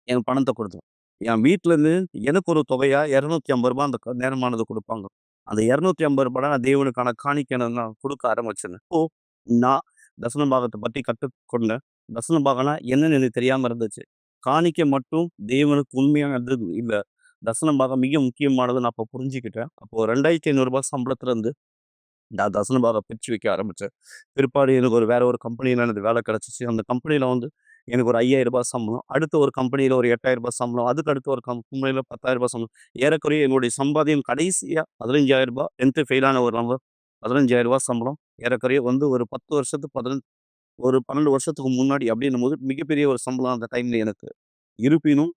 என் பணத்த குடுத்தேன். என் வீட்லருந்து எனக்கு ஒரு தொகையா ரூ. 250 அந்த நேரமானது குடுப்பாங்க. அந்த ரூ. 250 நான் தேவனுக்கான காணிக்கைன்னு நான் குடுக்க ஆரம்பிச்சேன். அப்போ நான் தசம பாகத்த பத்தி கத்துக்கொண்டேன். தசம பாகம்னா என்னன்னு எனக்கு தெரியாம இருந்துச்சு. காணிக்கை மட்டும் தேவனுக்கு உண்மையானது இல்ல. தசம பாகம் மிக முக்கியமானது நான் அப்ப புரிஞ்சுக்கிட்டேன். அப்போ ரூ. 2,500 சம்பளத்திலருந்து நான் தசம பாகம் பிரிச்சு வைக்க ஆரம்பிச்சேன். பிற்பாடு எனக்கு வேற ஒரு கம்பெனியில எனக்கு வேலை கிடைச்சுச்சு. அந்த கம்பெனியில வந்து எனக்கு ஒரு ரூ. 5,000 சம்பளம். அடுத்த ஒரு கம்பெனியில ஒரு ரூ. 8,000 சம்பளம். அதுக்கு அடுத்து ஒரு கம்பெனியில ரூ. 10,000 சம்பளம். ஏறக்குறைய என்னுடைய சம்பாத்தியம் கடைசியா ரூ. 15,000 10த் ஃபெயில் ஆன ஒரு நபர். ரூ. 15,000 சம்பளம். ஏறக்குறைய வந்து ஒரு 10 வருஷத்துக்கு ஒரு 12 வருஷத்துக்கு முன்னாடி அப்படின்னும்போது மிகப்பெரிய ஒரு சம்பளம் அந்த டைம்ல எனக்கு. இருப்பினும் ரூ.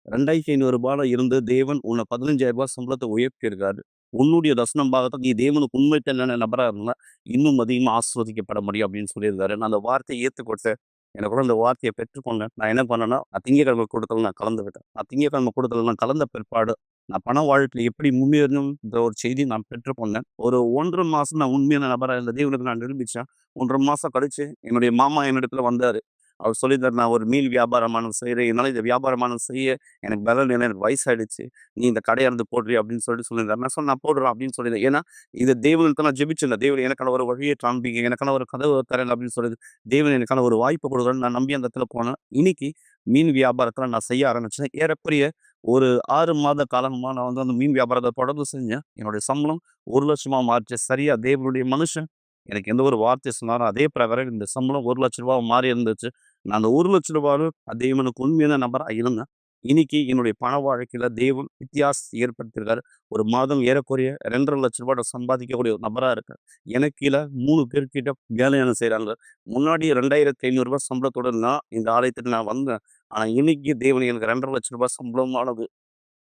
2,500 இருந்து தேவன் உன்ன ரூ. 15,000 சம்பளத்த உயர்த்தியிருக்காரு. உன்னுடைய தசம பாகத்த நீ தேவனுக்கு உண்மைத்தன்மையான நபரா இருந்தா, இன்னும் அதிகமா ஆசீர்வதிக்கப்பட முடியும் அப்படின்னு சொல்லியிருந்தாரு. நான் அந்த வார்த்தைய ஏத்துக்கொண்டேன். எனக்குள்ள அந்த வார்த்தைய பெற்றுக்கொண்டேன். நான் என்ன பண்ணேன்னா, நான் திங்கட்கிழமை கூட்டத்துல நான் கலந்துக்கிட்டேன். நான் திங்கட்கிழமை கூட்டத்துல நான் கலந்த பிற்பாடு, நான் பண வாழ்க்கையில எப்படி முன்னேறணும்ன்ற ஒரு செய்திய நான் பெற்றுக்கொண்டேன். ஒரு 1 1/2 மாசம் நான் உண்மையான நபரா இருந்த தேவனுக்கு நான் நிரூபிச்சேன். 1 1/2 மாசம் கழிச்சு என்னுடைய மாமா என்னிடத்துல வந்தாரு. அவர் சொல்லியிருந்தாரு, "நான் ஒரு மீன் வியாபாரமானது செய்றேன். என்னால இந்த வியாபாரமானது செய்ய எனக்கு பலன் இல்ல. எனக்கு வயசாயிடுச்சு. நீ இந்த கடையானது போடுறியா?" அப்படின்னு சொல்லியிருந்தாரு. நான் சொன்னேன், "நான் போடுறேன்" அப்படின்னு சொல்லியிருந்தேன். ஏன்னா, இது தேவனுக்கு நான் ஜெபிச்சிருந்தேன். "தேவன் எனக்கான ஒரு வழிய காண்பீங்க. எனக்கான ஒரு கதவ திறங்க" அப்படின்னு சொல்லி தேவன் எனக்கான ஒரு வாய்ப்பு கொடுக்குறாருன்னு நான் நம்பி அந்த இடத்துல போனேன். இன்னைக்கு மீன் வியாபாரத்துல நான் செய்ய ஆரம்பிச்சேன். ஏறக்குறைய ஒரு 6 மாத காலமா நான் வந்து அந்த மீன் வியாபாரத்தை தொடர்ந்து செஞ்சேன். என்னுடைய சம்பளம் 1,00,000 மாறுச்சு. சரியா தேவனுடைய மனுஷன் எனக்கு எந்த ஒரு வார்த்தை சொன்னாரோ, அதே பிரகாரம் இந்த சம்பளம் ரூ. 1,00,000 மாறி இருந்துச்சு. நான் அந்த ரூ. 1,00,000 தேவனுக்கு உண்மையான நபரா இருந்தேன். இன்னைக்கு என்னுடைய பண வாழ்க்கையில தேவன் வித்தியாசம் ஏற்படுத்தியிருக்காரு. ஒரு மாதம் ஏறக்குறைய ரூ. 2,50,000 நான் சம்பாதிக்கக்கூடிய ஒரு நபரா இருக்கேன். எனக்கு கீழ 3 பேர் கிட்ட வேலையான செய்றாங்க. முன்னாடி ரூ. 2,500 சம்பளத்தோட நான் இந்த ஆலயத்துக்கு நான் வந்தேன். ஆனா இன்னைக்கு தேவன் எனக்கு ரூ. 2,50,000 சம்பளமானது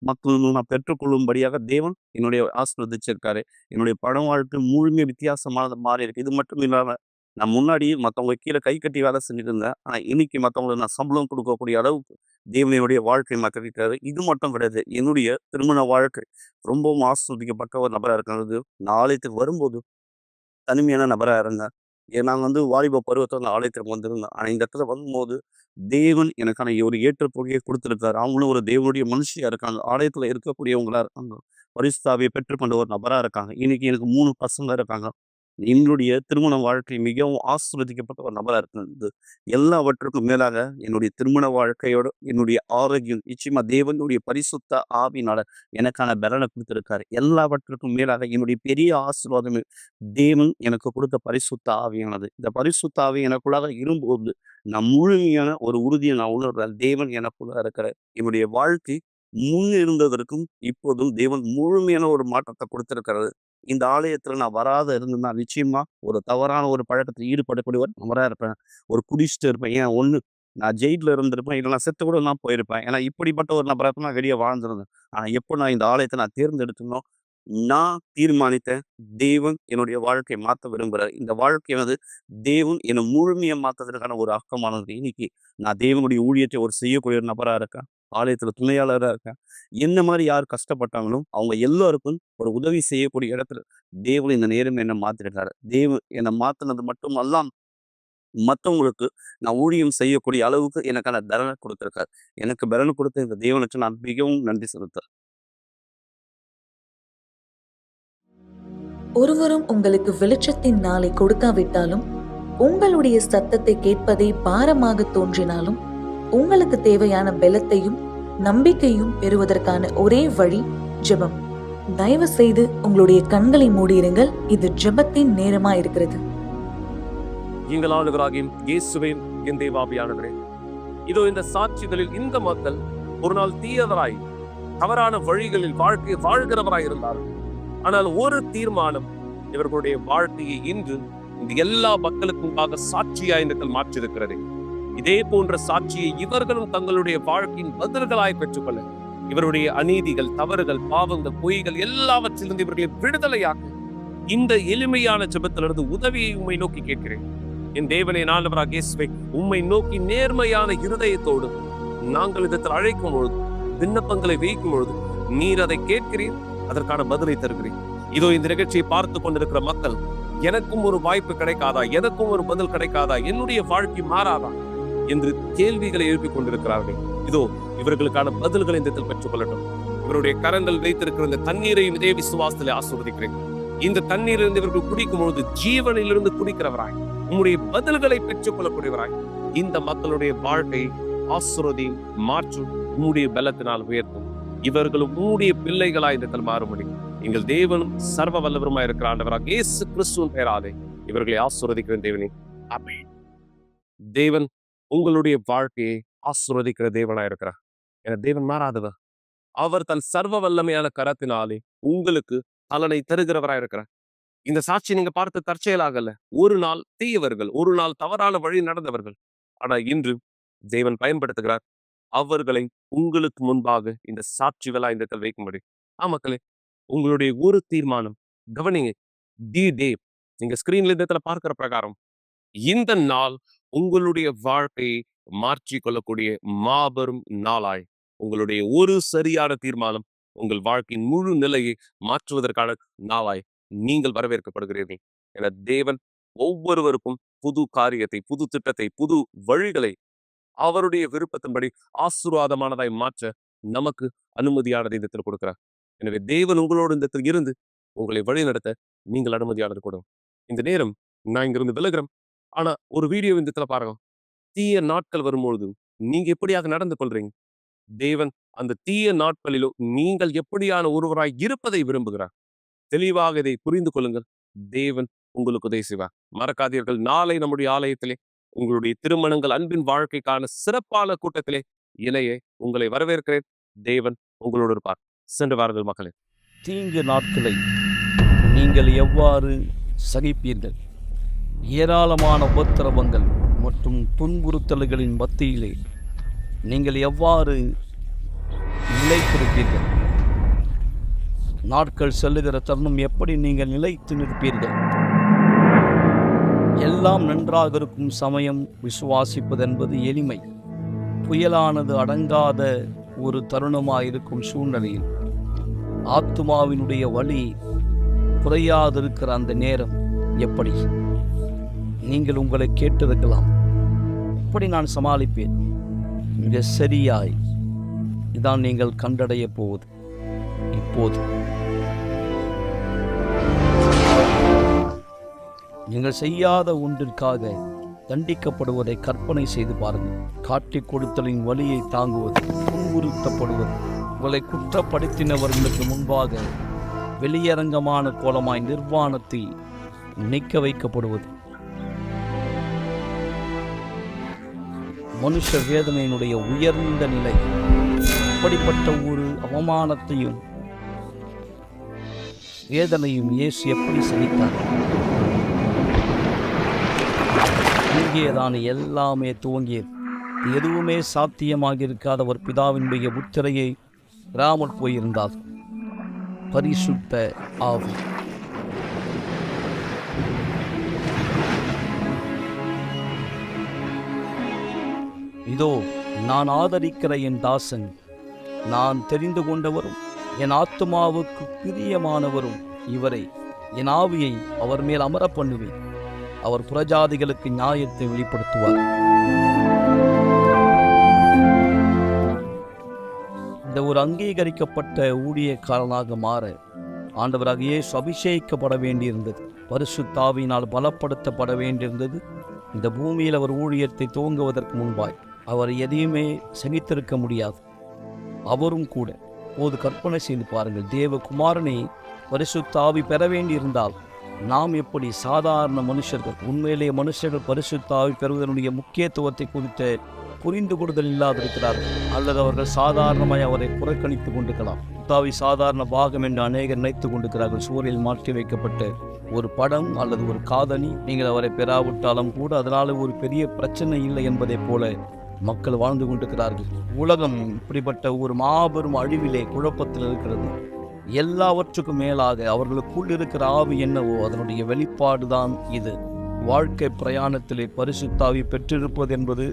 மக்கள் நான் பெற்றுக்கொள்ளும்படியாக தேவன் என்னுடைய ஆசீர்வதிச்சிருக்காரு. என்னுடைய பண வாழ்க்கை முழுமையா வித்தியாசமானது மாறி இருக்கு. இது மட்டும் இல்லாம, நான் முன்னாடி மத்தவங்க கீழ கை கட்டி வேலை செஞ்சுட்டு இருந்தேன். ஆனா இன்னைக்கு மத்தவங்களுக்கு நான் சம்பளம் குடுக்கக்கூடிய அளவுக்கு தேவன் என்னுடைய வாழ்க்கைய மாத்திருக்காரு. இது மட்டும் கிடையாது. என்னுடைய திருமண வாழ்க்கை ரொம்பவும் ஆஸ்வதிக்கப்பட்ட ஒரு நபரா இருக்கிறது. நான் ஆலயத்துக்கு வரும்போது தனிமையான நபரா இருந்தேன். நான் வந்து வாலிப பருவத்தில அந்த ஆலயத்திற்கு வந்திருந்தேன். ஆனா இந்த இடத்துல வரும்போது, தேவன் எனக்கான ஒரு ஏற்றுக்கொடையை குடுத்திருக்காரு. அவங்களும் ஒரு தேவனுடைய மனுஷியா இருக்காங்க. ஆலயத்தில இருக்கக்கூடியவங்களா இருக்காங்க. பரிசுத்த ஆவிய பெற்றுக்கொண்ட ஒரு நபரா இருக்காங்க. இன்னைக்கு எனக்கு 3 பசங்க இருக்காங்க. என்னுடைய திருமண வாழ்க்கை மிகவும் ஆசீர்வதிக்கப்பட்ட ஒரு நபரா இருக்கிறது. எல்லாவற்றுக்கும் மேலாக என்னுடைய திருமண வாழ்க்கையோட என்னுடைய ஆரோக்கியம் நிச்சயமா தேவனுடைய பரிசுத்த ஆவியினால எனக்கான பலன குடுத்திருக்காரு. எல்லாவற்றுக்கும் மேலாக என்னுடைய பெரிய ஆசீர்வாதம் தேவன் எனக்கு கொடுத்த பரிசுத்த ஆவியானது. இந்த பரிசுத்த ஆவி எனக்குள்ளாக இரும்போது, நான் முழுமையான ஒரு உறுதிய நான் உணர்றேன். தேவன் எனக்குள்ள இருக்கிறார். என்னுடைய வாழ்க்கை முன் இருந்ததற்கும், இப்போதும் தேவன் முழுமையான ஒரு மாற்றத்த கொடுத்திருக்கிறாரு. இந்த ஆலயத்துல நான் வராத இருந்திருந்தா, நிச்சயமா ஒரு தவறான ஒரு பழக்கத்துல ஈடுபடக்கூடிய ஒரு நபரா இருப்பேன். ஒரு குடிச்சிட்டு இருப்பேன். ஏன் ஒண்ணு நான் ஜெயில்ல இருந்திருப்பேன். இல்ல நான் செத்து கூட நான் போயிருப்பேன். ஏன்னா இப்படிப்பட்ட ஒரு நபரா நான் வெளிய வாழ்ந்திருந்தேன். ஆனா எப்போ நான் இந்த ஆலயத்த நான் தேர்ந்தெடுத்தேனோ, நான் தீர்மானித்தேன். தேவன் என்னுடைய வாழ்க்கைய மாத்த விரும்புறார். இந்த வாழ்க்கையானது தேவன் என்ன முழுமையா மாத்துறதற்கான ஒரு ஆக்கமானது. இன்னைக்கு நான் தேவனுடைய ஊழியத்தை ஒரு செய்யக்கூடிய ஒரு நபரா இருக்கேன். ஆலயத்துல துணையாளரா இருக்கேன். என்ன மாரி யார் கஷ்டப்பட்டாங்களோ, அவங்க எல்லாருக்கும் ஒரு உதவி செய்யக்கூடிய இடத்துல தேவன் இந்த நேரம் என்ன மாத்திருக்காரு. தேவன் என்ன மாத்துனது மட்டும் அல்லாம, மத்தவங்களுக்கு நான் ஊழியம் செய்யக்கூடிய அளவுக்கு எனக்கான பலன குடுத்திருக்காரு. எனக்கு பலன் குடுத்த இந்த தேவனுக்கு நான் மிகவும் நன்றி செலுத்துறேன். ஒருவரும் உங்களுக்கு வெளிச்சத்தின் நாளை கொடுக்காவிட்டாலும், உங்களுடைய சத்தத்தை கேட்பதே பாரமாக தோன்றினாலும், உங்களுக்கு தேவையான பலத்தையும் நம்பிக்கையும் பெறுவதற்கான ஒரே வழி ஜெபம். தயவு செய்து உங்களுடைய கண்களை மூடியிருங்கள். இது ஜெபத்தின் நேரமா இருக்கிறது. எங்கள் ஆண்டவராகிய இயேசுவின் என் தேவாவியானவரே, இதோ இந்த சாட்சிகளில் இந்த மக்கள் ஒரு நாள் தீயவராய் தவறான வழிகளில் வாழ்க்கை வாழ்கிறவராய் இருந்தார்கள். ஆனால் ஒரு தீர்மானம் இவர்களுடைய வாழ்க்கையை இன்று இந்த எல்லா மக்களுக்கு முன்பாக சாட்சியாய் எங்கள் மாற்றிருக்கிறது. இதே போன்ற சாட்சியை இவர்களும் தங்களுடைய வாழ்க்கையின் பதில்களாய் பெற்றுக்கொள்ள, இவருடைய அநீதிகள், தவறுகள், பாவங்கள், பொய்கள் எல்லாவற்றிலிருந்து இவர்களை விடுதலையாக்க இந்த எளிமையான ஜெபத்திலிருந்து உதவியை உம்மை நோக்கி கேட்கிறேன். என் தேவனை ஆண்டவராகிய இயேசுவே, உம்மை நோக்கி நேர்மையான இருதயத்தோடு நாங்கள் இதற்கு அழைக்கும் பொழுது, விண்ணப்பங்களை வைக்கும் பொழுது நீர் அதை கேட்கிறீர், அதற்கான பதிலை தருகிறீர். இதோ இந்த நிகழ்ச்சியை பார்த்து கொண்டிருக்கிற மக்கள், எனக்கும் ஒரு வாய்ப்பு கிடைக்காதா, எனக்கும் ஒரு பதில் கிடைக்காதா, என்னுடைய வாழ்க்கை மாறாதா என்று கேள்விகளை எழுப்பிக் கொண்டிருக்கிறார்கள். இதோ இவர்களுக்கான பதில்களை இந்த இடத்தில் பெற்றுக் கொள்ளட்டும். இவருடைய கரங்கள் வைத்திருக்கிற இந்த தண்ணீரையும் இதே விசுவாசத்திலே ஆசீர்வதிக்கிறேன். இந்த தண்ணீரிலிருந்து இவர்கள் குடிக்கும் பொழுது ஜீவனிலிருந்து குடிக்கிறவராய், உம்முடைய பதில்களை பெற்றுக் கொள்ளக்கூடியவராய் இந்த மக்களுடைய வாழ்க்கை ஆசீர்வதியும் மாற்றும் உம்முடைய பலத்தினால் உயர்த்தும். இவர்களும் உம்முடைய பிள்ளைகளாய் இந்த இடத்தில் மாறும்படி எங்கள் தேவனும் சர்வ வல்லவருமாய் இருக்கிற ஆண்டவராக இயேசு கிறிஸ்துவின் பெயராலே இவர்களை ஆசீர்வதிக்கிற தேவனே, ஆமென். தேவன் உங்களுடைய வாழ்க்கையை ஆசீர்வதிக்கிற தேவனாய் இருக்கிறார். என தேவன் மாறாதவர். அவர் தன் சர்வ வல்லமையான கரத்தினாலே உங்களுக்கு பலனை தருகிறவராய் இருக்கிறார். இந்த சாட்சி நீங்க பார்த்து தற்செயலாகல. ஒரு நாள் தீயவர்கள், ஒரு நாள் தவறான வழி நடந்தவர்கள், ஆனா இன்று தேவன் பயன்படுத்துகிறார் அவர்களை உங்களுக்கு முன்பாக இந்த சாட்சிகளா இந்த இடத்தில் வைக்கும்படி. மக்களே, உங்களுடைய ஒரு தீர்மானம் கவனிங்க. தி டே நீங்க ஸ்கிரீன்ல இந்த இடத்துல பார்க்கிற பிரகாரம் இந்த நாள் உங்களுடைய வாழ்க்கையை மாற்றிக் கொள்ளக்கூடிய மாபெரும் நாளாய், உங்களுடைய ஒரு சரியான தீர்மானம் உங்கள் வாழ்க்கையின் முழு நிலையை மாற்றுவதற்கான நாளாய் நீங்கள் வரவேற்கப்படுகிறீர்கள். என தேவன் ஒவ்வொருவருக்கும் புது காரியத்தை, புது திட்டத்தை, புது வழிகளை அவருடைய விருப்பத்தின்படி ஆசீர்வாதமானதாய் மாற்ற நமக்கு அனுமதியானதை இந்த இடத்தில் கொடுக்கிறார். எனவே தேவன் உங்களோடு இந்த இடத்தில் இருந்து உங்களை வழி நடத்த நீங்கள் அனுமதியானது கொடுங்க. இந்த நேரம் நான் இங்கிருந்து விலகிறேன். ஆனா ஒரு வீடியோ இந்த இடத்துல பாருங்க. தீய நாட்கள் வரும்பொழுது நீங்க எப்படியாக நடந்து கொள்றீங்க? தேவன் அந்த தீய நாட்களிலும் நீங்கள் எப்படியான ஒருவராய் இருப்பதை விரும்புகிறார். தெளிவாக இதை புரிந்து கொள்ளுங்கள். தேவன் உங்களுக்கு உதவி செய்வார். மறக்காதீர்கள், நாளை நம்முடைய ஆலயத்திலே உங்களுடைய திருமணங்கள் அன்பின் வாழ்க்கைக்கான சிறப்பான கூட்டத்திலே இணைய உங்களை வரவேற்கிறேன். தேவன் உங்களோடு இருப்பார். சென்று வாருங்கள் மக்களே. தீங்கு நாட்களை நீங்கள் எவ்வாறு சகிப்பீர்கள்? ஏராளமான உபத்திரவங்கள் மற்றும் துன்புறுத்தல்களின் மத்தியிலே நீங்கள் எவ்வாறு நிலைத்திருப்பீர்கள்? நாட்கள் செல்லுகிற தருணம் எப்படி நீங்கள் நிலைத்து நிற்பீர்கள்? எல்லாம் நன்றாக இருக்கும் சமயம் விசுவாசிப்பது என்பது எளிமை. புயலானது அடங்காத ஒரு தருணமாயிருக்கும் சூழ்நிலையில் ஆத்துமாவினுடைய வலி குறையாதிருக்கிற அந்த நேரம் எப்படி? நீங்கள் உங்களை கேட்டிருக்கலாம், எப்படி நான் சமாளிப்பேன்? மிக சரியாய் இதான் நீங்கள் கண்டடைய போவது. இப்போது நீங்கள் செய்யாத ஒன்றிற்காக தண்டிக்கப்படுவதை கற்பனை செய்து பாருங்கள். காட்டிக் கொடுத்தலின் வலியை தாங்குவது, துன்புறுத்தப்படுவது, உங்களை குற்றப்படுத்தினவர்களுக்கு முன்பாக வெளியரங்கமான கோலமாய் நிர்வாணத்தில் நிற்க வைக்கப்படுவது, மனுஷ வேதனையினுடைய உயர்ந்த நிலை. இப்படிப்பட்ட ஒரு அவமானத்தையும் வேதனையும் இயேசு எப்படி சகித்தார்? இங்கேதான் எல்லாமே துவங்கியது. எதுவுமே சாத்தியமாக இருக்காத ஒரு பிதாவினுடைய முத்திரையை ராமர் போயிருந்தார். பரிசுத்த ஆவி. இதோ நான் ஆதரிக்கிற என் தாசன், நான் தெரிந்து கொண்டவரும் என் ஆத்துமாவுக்கு பிரியமானவரும் இவரை. என் ஆவியை அவர் மேல் அமர பண்ணுவேன். அவர் புறஜாதிகளுக்கு நியாயத்தை வெளிப்படுத்துவார். இந்த ஒரு அங்கீகரிக்கப்பட்ட ஊழியக்காரனாக மாற ஆண்டவராக இயேசு அபிஷேகிக்கப்பட வேண்டியிருந்தது. பரிசுத்த ஆவியினால் பலப்படுத்தப்பட வேண்டியிருந்தது. இந்த பூமியில் அவர் ஊழியத்தை துவங்குவதற்கு முன்பாய் அவர் எதையுமே சகித்திருக்க முடியாது. அவரும் கூட போது கற்பனை செய்து பாருங்கள், தேவகுமாரனை பரிசுத்த ஆவி பெற வேண்டியிருந்தால் நாம் எப்படி சாதாரண மனுஷர்கள், உண்மையிலே மனுஷர்கள் பரிசுத்த ஆவி பெறுவதனுடைய முக்கியத்துவத்தை குறித்த புரிந்து கொள்ளுதல் இல்லாதிருக்கிறார்கள். அல்லது அவர்கள் சாதாரணமாய் அவரை புறக்கணித்து கொண்டிருக்கலாம். தாவி சாதாரண பாகம் என்று அநேகர் நினைத்து கொண்டிருக்கிறார்கள். சூரியல் மாற்றி வைக்கப்பட்ட ஒரு படம் அல்லது ஒரு காதணி, நீங்கள் அவரை பெறாவிட்டாலும் கூட அதனால ஒரு பெரிய பிரச்சனை இல்லை என்பதை போல மக்கள் வாழ்ந்து கொண்டிருக்கிறார்கள். உலகம் இப்படிப்பட்ட ஒரு மாபெரும் அழிவிலே குழப்பத்தில் இருக்கிறது. எல்லாவற்றுக்கும் மேலாக அவர்களுக்குள் இருக்கிற ஆவி என்னவோ அதனுடைய வெளிப்பாடுதான் இது. வாழ்க்கை பிரயாணத்திலே பரிசுத்த ஆவி பெற்றிருப்பது என்பது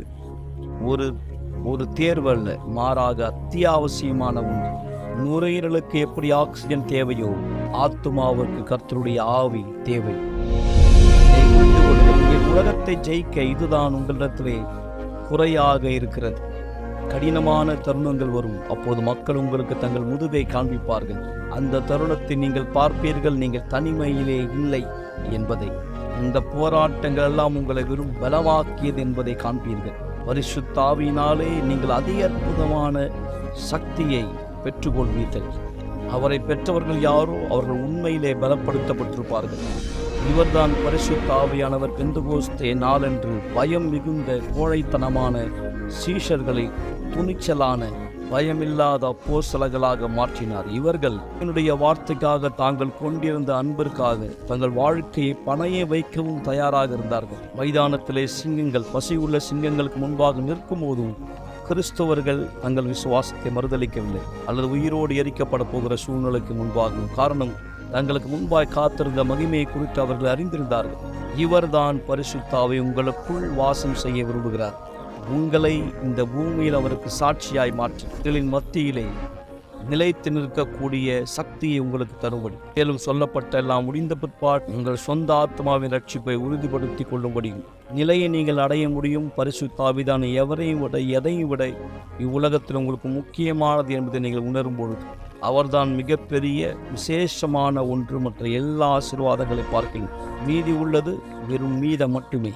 ஒரு தேர்வு அல்ல, மாறாக அத்தியாவசியமான ஒன்று. நுரையீரலுக்கு எப்படி ஆக்சிஜன் தேவையோ ஆத்துமாவிற்கு கர்த்தருடைய ஆவி தேவை. உலகத்தை ஜெயிக்க இதுதான் உங்களிடத்திலே குறையாக இருக்கிறது. கடினமான தருணங்கள் வரும். அப்போது மக்கள் உங்களுக்கு தங்கள் முதுகை காண்பிப்பார்கள். அந்த தருணத்தை நீங்கள் பார்ப்பீர்கள், நீங்கள் தனிமையிலே இல்லை என்பதை. இந்த போராட்டங்கள் எல்லாம் உங்களை வெறும் பலமாக்கியது என்பதை காண்பீர்கள். பரிசுத்த ஆவியினாலே நீங்கள் அதிக அற்புதமான சக்தியை பெற்றுக்கொள்வீர்கள். அவரை பெற்றவர்கள் யாரோ அவர்கள் உண்மையிலே பலப்படுத்தப்பட்டிருப்பார்கள். இவர்தான் பரிசுத்த ஆவியானவர். பெந்தெகோஸ்தே நாளன்று பயம் மிகுந்த கோழைத்தனமான சீஷர்களை துணிச்சலான பயமில்லாத அப்போஸ்தலர்களாக மாற்றினார். இவர்கள் என்னுடைய வார்த்தைக்காக தாங்கள் கொண்டிருந்த அன்பிற்காக தங்கள் வாழ்க்கையை பணைய வைக்கவும் தயாராக இருந்தார்கள். மைதானத்திலே சிங்கங்கள், பசியுள்ள சிங்கங்களுக்கு முன்பாக நிற்கும் போதும் கிறிஸ்தவர்கள் தங்கள் விசுவாசத்தை மறுதளிக்கவில்லை, அல்லது உயிரோடு எரிக்கப்பட போகிற சூழ்நிலைக்கு முன்பாகவும். காரணம், தங்களுக்கு முன்பாய் காத்திருந்த மகிமையை குறித்து அவர்கள் அறிந்திருந்தார்கள். இவர்தான் பரிசுத்த ஆவி உங்களுக்குள் வாசம் செய்ய விரும்புகிறார். உங்களை இந்த பூமியில் அவருக்கு சாட்சியாய் மாற்றி மத்தியிலே நிலைத்து நிற்கக்கூடிய சக்தியை உங்களுக்கு தரும்படி, மேலும் சொல்லப்பட்ட எல்லாம் முடிந்த பிற்பாடு உங்கள் சொந்த ஆத்மாவின் ரட்சிப்பை உறுதிப்படுத்தி கொள்ளும்படியும் நிலையை நீங்கள் அடைய முடியும். பரிசுத்த ஆவிதான் எவரையும் விட எதையும் விட இவ்வுலகத்தில் உங்களுக்கு முக்கியமானது என்பதை நீங்கள் உணரும் பொழுது அவர்தான் மிகப்பெரிய விசேஷமான ஒன்று. மற்ற எல்லா ஆசீர்வாதங்களை பார்க்கிறேன். மீதி உள்ளது வெறும் மீதம் மட்டுமே.